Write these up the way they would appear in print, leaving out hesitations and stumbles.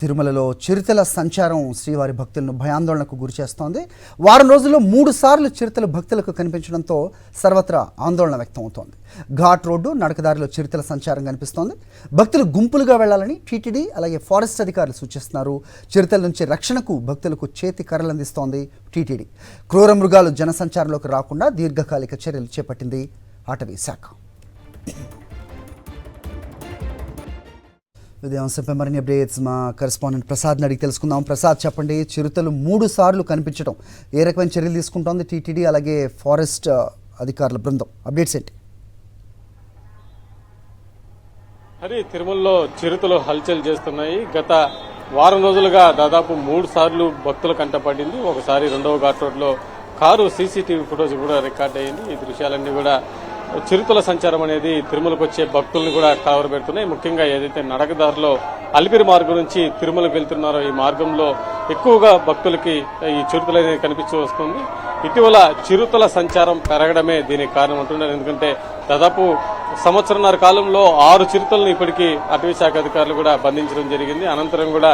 తిరుమలలో చిరుతల సంచారం శ్రీవారి భక్తులను భయాందోళనకు గురిచేస్తోంది. వారం రోజుల్లో 3 సార్లు చిరుతలు భక్తులకు కనిపించడంతో సర్వత్రా ఆందోళన వ్యక్తమవుతోంది. ఘాట్ రోడ్డు నడకదారిలో చిరుతల సంచారం కనిపిస్తోంది. భక్తులు గుంపులుగా వెళ్లాలని టీటీడీ అలాగే ఫారెస్ట్ అధికారులు సూచిస్తున్నారు. చిరుతల నుంచి రక్షణకు భక్తులకు చేతి కర్రలు అందిస్తోంది టీటీడీ. క్రూర మృగాలు జనసంచారంలోకి రాకుండా దీర్ఘకాలిక చర్యలు చేపట్టింది అటవీ శాఖ. ఇదే అంశంపై మరిన్ని అప్డేట్స్ మా కరెస్పాండెంట్ ప్రసాద్ని అడిగి తెలుసుకుందాం. ప్రసాద్, చెప్పండి, చిరుతలు 3 సార్లు కనిపించడం ఏ రకమైన చర్యలు తీసుకుంటోంది టీటీడీ అలాగే ఫారెస్ట్ అధికారుల బృందం? అప్డేట్స్ ఏంటి? తిరుమలలో చిరుతలు హల్చల్ చేస్తున్నాయి. గత వారం రోజులుగా దాదాపు 3 సార్లు భక్తుల కంటపడింది. ఒకసారి రెండవ ఘాట్ రోడ్లో కారు సీసీటీవీ ఫుటేజ్ కూడా రికార్డ్ అయ్యింది. ఈ దృశ్యాలన్నీ కూడా చిరుతల సంచారం అనేది తిరుమలకు వచ్చే భక్తులను కూడా కలవరపెడుతున్నాయి. ముఖ్యంగా ఏదైతే నడకదారిలో అలిపిరి మార్గం నుంచి తిరుమలకు వెళ్తున్నారో ఈ మార్గంలో ఎక్కువగా భక్తులకి ఈ చిరుతలు అనేది కనిపించి వస్తుంది. ఇటీవల చిరుతల సంచారం పెరగడమే దీనికి కారణం అంటున్నారు. ఎందుకంటే దాదాపు సంవత్సరన్నర కాలంలో 6 చిరుతలను ఇప్పటికీ అటవీ శాఖ అధికారులు కూడా బంధించడం జరిగింది. అనంతరం కూడా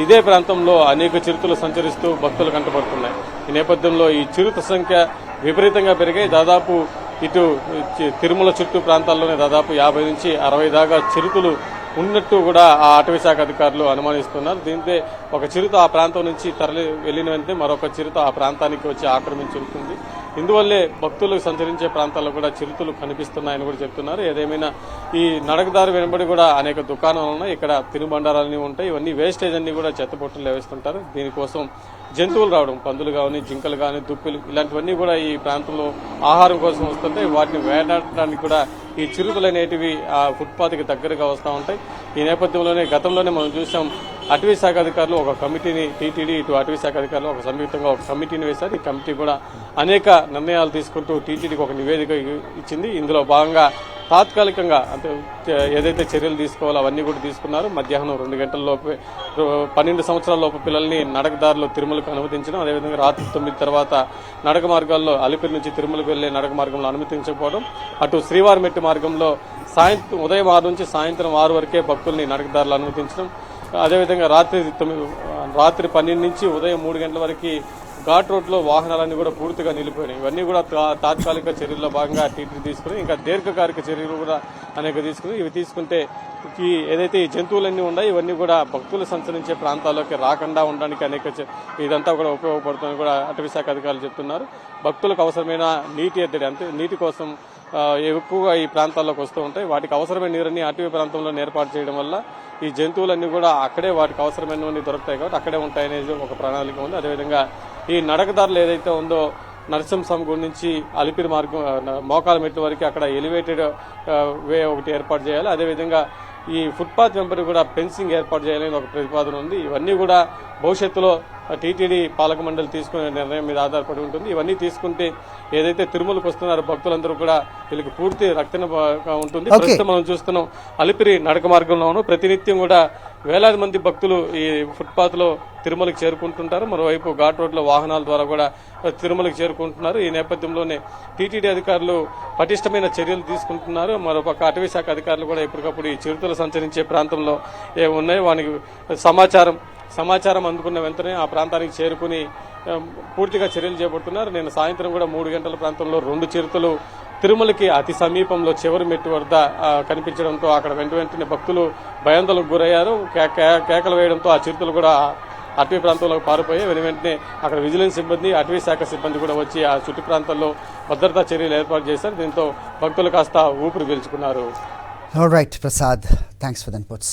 ఇదే ప్రాంతంలో అనేక చిరుతలు సంచరిస్తూ భక్తులు కంటపడుతున్నాయి. ఈ నేపథ్యంలో ఈ చిరుత సంఖ్య విపరీతంగా పెరిగాయి. దాదాపు ఇటు తిరుమల చుట్టూ ప్రాంతాల్లోనే దాదాపు 50 నుంచి 60 దాకా చిరుతలు ఉన్నట్టు కూడా ఆ అటవీ శాఖ అధికారులు అనుమానిస్తున్నారు. దీంతో ఒక చిరుత ఆ ప్రాంతం నుంచి తరలి వెళ్లిన వెంటనే మరొక చిరుత ఆ ప్రాంతానికి వచ్చి ఆక్రమించుంటుంది. ఇందువల్లే భక్తులు సంచరించే ప్రాంతాల్లో కూడా చిరుతలు కనిపిస్తున్నాయని కూడా చెప్తున్నారు. ఏదేమైనా ఈ నడకదారి వెనుబడి కూడా అనేక దుకాణాలు ఉన్నాయి. ఇక్కడ తినుబండారాలన్నీ ఉంటాయి. ఇవన్నీ వేస్టేజ్ అన్ని కూడా చెత్తపొట్టులు వేస్తుంటారు. దీనికోసం జంతువులు రావడం, పందులు కానీ, జింకలు కానీ, దుప్పులు ఇలాంటివన్నీ కూడా ఈ ప్రాంతంలో ఆహారం కోసం వస్తుంటాయి. వాటిని వేటాడడానికి కూడా ఈ చిరుతలు అనేటివి ఆ ఫుట్పాత్కి దగ్గరగా వస్తూ ఉంటాయి. ఈ నేపథ్యంలోనే గతంలోనే మనం చూసాం, అటవీ శాఖ అధికారులు ఒక కమిటీని, టీటీడీ ఇటు అటవీ శాఖ అధికారులు ఒక సంయుక్తంగా ఒక కమిటీని వేశారు. ఈ కమిటీ కూడా అనేక నిర్ణయాలు తీసుకుంటూ టీటీడీకి ఒక నివేదిక ఇచ్చింది. ఇందులో భాగంగా తాత్కాలికంగా అంటే ఏదైతే చర్యలు తీసుకోవాలో అవన్నీ కూడా తీసుకున్నారు. మధ్యాహ్నం 2 గంటల లోపే 12 సంవత్సరాల లోపు పిల్లల్ని నడకదారిలో తిరుమలకు అనుమతించడం, అదేవిధంగా రాత్రి 9 తర్వాత నడక మార్గాల్లో అలిపిరి నుంచి తిరుమలకు వెళ్లే నడక మార్గంలో అనుమతించకపోవడం, అటు శ్రీవారి మెట్టు మార్గంలో ఉదయం 6 నుంచి సాయంత్రం 6 వరకే భక్తుల్ని నడకదారులు అనుమతించడం, అదేవిధంగా రాత్రి 12 నుంచి ఉదయం 3 గంటల వరకు ఘాట్ రోడ్లో వాహనాలన్నీ కూడా పూర్తిగా నిలిపోయినాయి. ఇవన్నీ కూడా తాత్కాలిక చర్యల్లో భాగంగా టీటీడీ తీసుకుని ఇంకా దీర్ఘకాలిక చర్యలు కూడా అనేక తీసుకుని ఇవి తీసుకుంటే ఈ ఏదైతే ఈ జంతువులన్నీ ఉన్నాయి ఇవన్నీ కూడా భక్తులు సంచరించే ప్రాంతాల్లోకి రాకుండా ఉండడానికి ఇదంతా కూడా ఉపయోగపడుతుందని కూడా అటవీ శాఖ అధికారులు చెప్తున్నారు. భక్తులకు అవసరమైన నీటి ఎద్దడి అంటే నీటి కోసం ఎక్కువగా ఈ ప్రాంతాల్లోకి వస్తూ ఉంటాయి. వాటికి అవసరమైన నీరన్నీ అటవీ ప్రాంతంలో ఏర్పాటు చేయడం వల్ల ఈ జంతువులన్నీ కూడా అక్కడే వాటికి అవసరమైనవన్నీ దొరుకుతాయి కాబట్టి అక్కడే ఉంటాయనేది ఒక ప్రణాళిక ఉంది. అదేవిధంగా ఈ నడకదారులు ఏదైతే ఉందో నరసింహస్వామి గుడి నుంచి అలిపిరి మార్గం మోకాల మెట్టు వరకు అక్కడ ఎలివేటెడ్ వే ఒకటి ఏర్పాటు చేయాలి. అదేవిధంగా ఈ ఫుట్పాత్ వెంబడి కూడా ఫెన్సింగ్ ఏర్పాటు చేయాలని ఒక ప్రతిపాదన ఉంది. ఇవన్నీ కూడా భవిష్యత్తులో టీటీడీ పాలక మండలి తీసుకునే నిర్ణయం మీద ఆధారపడి ఉంటుంది. ఇవన్నీ తీసుకుంటే ఏదైతే తిరుమలకు వస్తున్నారో భక్తులందరూ కూడా వీళ్ళకి పూర్తి రక్షణ ఉంటుంది. ప్రస్తుతం మనం చూస్తున్నాం అలిపిరి నడక మార్గంలోనూ ప్రతినిత్యం కూడా వేలాది మంది భక్తులు ఈ ఫుట్పాత్ లో తిరుమలకు చేరుకుంటుంటారు. మరోవైపు ఘాట్ రోడ్ లో వాహనాల ద్వారా కూడా తిరుమలకు చేరుకుంటున్నారు. ఈ నేపథ్యంలోనే టీటీడీ అధికారులు పటిష్టమైన చర్యలు తీసుకుంటున్నారు. మరోపక్క అటవీ శాఖ అధికారులు కూడా ఎప్పటికప్పుడు ఈ చిరుతలు సంచరించే ప్రాంతంలో ఏమున్నాయో వానికి సమాచారం అందుకున్న వెంటనే ఆ ప్రాంతానికి చేరుకుని పూర్తిగా చర్యలు చేపడుతున్నారు. నేను సాయంత్రం కూడా 3 గంటల ప్రాంతంలో 2 చిరుతలు తిరుమలకి అతి సమీపంలో చివరి మెట్టు వద్ద కనిపించడంతో అక్కడ వెంటనే భక్తులు భయాందోళనకు గురయ్యారు. కేకలు వేయడంతో ఆ చిరుతలు కూడా అటవీ ప్రాంతంలోకి పారిపోయాయి. వెంటనే అక్కడ విజిలెన్స్ సిబ్బంది, అటవీ శాఖ సిబ్బంది కూడా వచ్చి ఆ చుట్టు ప్రాంతాల్లో భద్రతా చర్యలు ఏర్పాటు చేశారు. దీంతో భక్తులు కాస్త ఊపిరి పీల్చుకున్నారు. All right Prasad, thanks for the inputs.